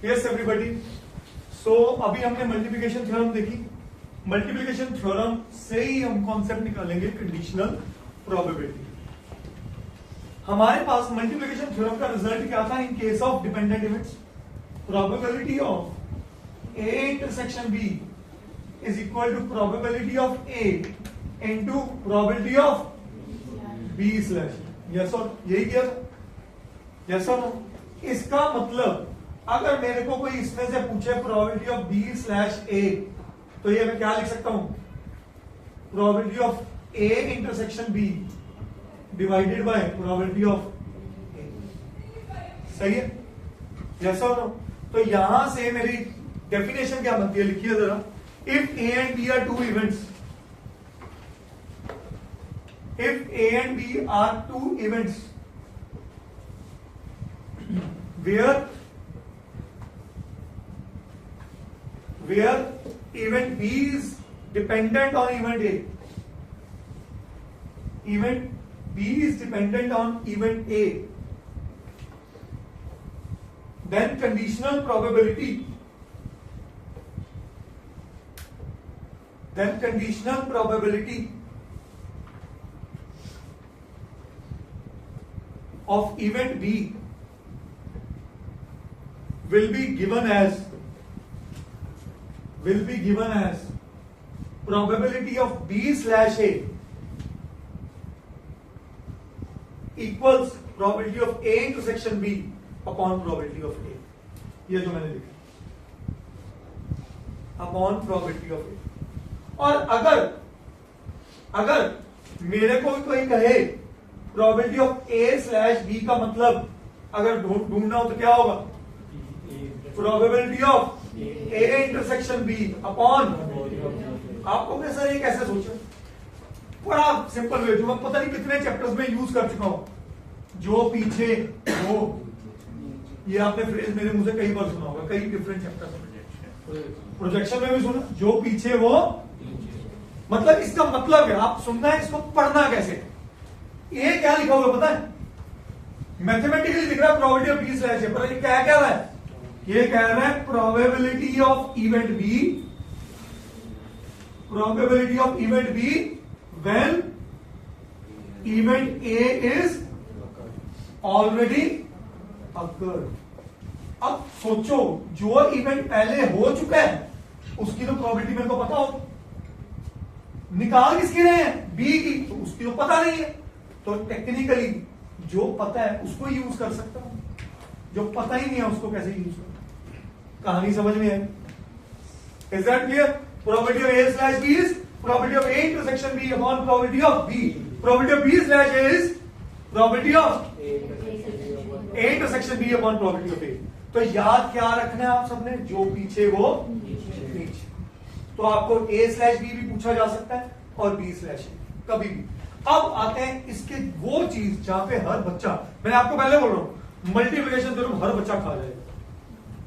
Yes everybody. So अभी हमने multiplication theorem देखी। मल्टीप्लिकेशन थ्योरम से ही हम कॉन्सेप्ट निकालेंगे कंडीशनल प्रोबेबिलिटी। हमारे पास मल्टीप्लिकेशन थ्योरम का रिजल्ट क्या था in case of dependent events? Probability of A intersection B is equal to probability of A into probability of B slash. Yes और यही किया था, यस और नो? इसका मतलब अगर मेरे को कोई इसमें से पूछे probability of B slash A, तो ये मैं क्या लिख सकता हूं? Probability of A intersection B divided by probability of A. सही है? यस और नो? तो यहां से मेरी डेफिनेशन क्या बनती है, लिखिए जरा। If A and B are two events, if A and B are two events where event B is dependent on event A, event B is dependent on event A, then conditional probability of event B will be given as probability of B slash A equals probability of A intersection B upon probability of A। ये जो मैंने लिखा upon probability of A। और अगर मेरे को कोई कहे probability of A slash B का मतलब अगर ढूंढना हो तो क्या होगा? Probability of A intersection B upon. आपको मैं सर ये कैसे सोचा? बड़ा सिंपल वे जो मैं पता नहीं कितने चैप्टर्स में यूज कर चुका हूं, जो पीछे वो, ये आपने फ्रेज मेरे मुंह से कई बार सुना होगा, कई डिफरेंट चैप्टर्स में, प्रोजेक्शन में भी सुना, जो पीछे वो मतलब इसका मतलब है, आप सुनना है, इसको पढ़ना कैसे? ये क्या लिखा हुआ पता है? मैथमेटिकली दिख रहा है probability of B slash A, पर ये क्या कह रहा है? ये कह रहा है probability of event B when event A is already occurred. अब सोचो, जो इवेंट पहले हो चुका है उसकी तो प्रोबेबिलिटी मेरे को पता हो, निकाल किसकी रहे हैं? बी की, तो उसकी तो पता नहीं है, तो टेक्निकली जो पता है उसको यूज कर सकता हूं, जो पता ही नहीं है उसको कैसे यूज करूं? कहानी समझ में आई? Is that clear? Probability of A slash B is probability of A intersection B upon probability of B. Probability of B slash A is probability of A intersection B upon probability of A. तो याद क्या रखना है आप सबने? जो पीछे वो नीचे। तो आपको ए स्लैश बी भी पूछा जा सकता है और बी स्लैश ए कभी भी। अब आते हैं इसके वो चीज जहां पे हर बच्चा, मैंने आपको पहले बोल रहा हूं मल्टीप्लिकेशन थ्योरम हर बच्चा खा जाएगा,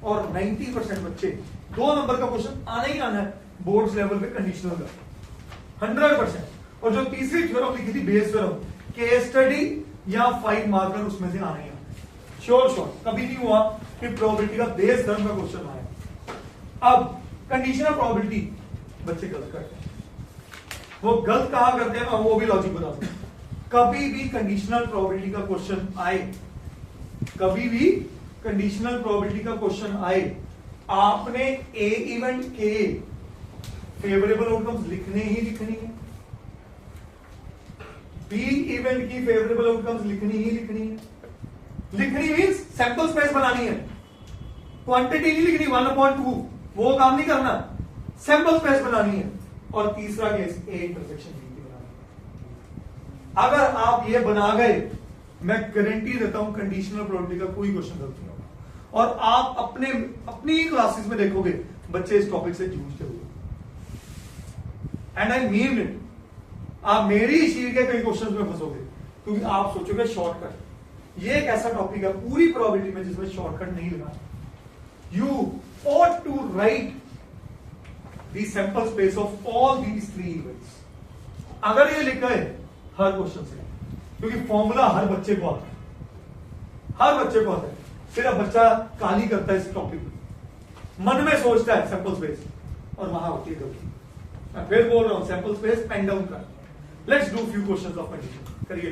और 90% बच्चे 2 नंबर का क्वेश्चन आना ही आना है बोर्ड्स लेवल पे कंडीशनल का 100%। और जो तीसरी थ्योरम लिखी थी बेस थ्योरम, केस स्टडी या 5 मार्कर उसमें से आने ही आना, श्योर कभी नहीं हुआ कि प्रोबेबिलिटी का बेस थ्योरम का क्वेश्चन आया। अब कंडीशनल प्रोबेबिलिटी बच्चे गलत करते हैं। वो गलत कहां करते हैं, वो भी लॉजिक बता सकते हैं। कभी भी कंडीशनल प्रोबेबिलिटी का क्वेश्चन आए, कभी भी कंडीशनल प्रोबेबिलिटी का क्वेश्चन आए, आपने ए इवेंट के फेवरेबल आउटकम्स लिखने ही लिखनी है, बी इवेंट की फेवरेबल आउटकम्स लिखनी ही लिखनी है। लिखनी मींस सैंपल स्पेस बनानी है, क्वांटिटी नहीं लिखनी 1/2, वो काम नहीं करना, सैंपल स्पेस बनानी है। और तीसरा केस ए इंटरसेक्शन बी की बनानी। अगर आप ये बना गए, मैं गारंटी देता हूं कंडीशनल प्रोबेबिलिटी का कोई क्वेश्चन गलत नहीं होगा। और आप अपनी क्लासेस में देखोगे बच्चे इस टॉपिक से जूझते हुए, एंड आई मीन इट। आप मेरी शीट के कई क्वेश्चंस में फंसोगे क्योंकि आप सोचोगे शॉर्टकट। ये एक ऐसा टॉपिक है पूरी प्रोबेबिलिटी में जिसमें शॉर्टकट नहीं लगाना। You ought to write the sample space of all these 3 events। अगर ये लिखा है हर क्वेश्चन से, क्योंकि फॉर्मूला हर बच्चे को आता है, हर बच्चे को आता है। फिर अब बच्चा काली करता है इस टॉपिक में, मन में सोचता है सैंपल स्पेस और वहां होती है गलती। मैं फिर बोल रहा हूं सैंपल स्पेस पेन डाउन कर। Let's do few questions of condition करिए।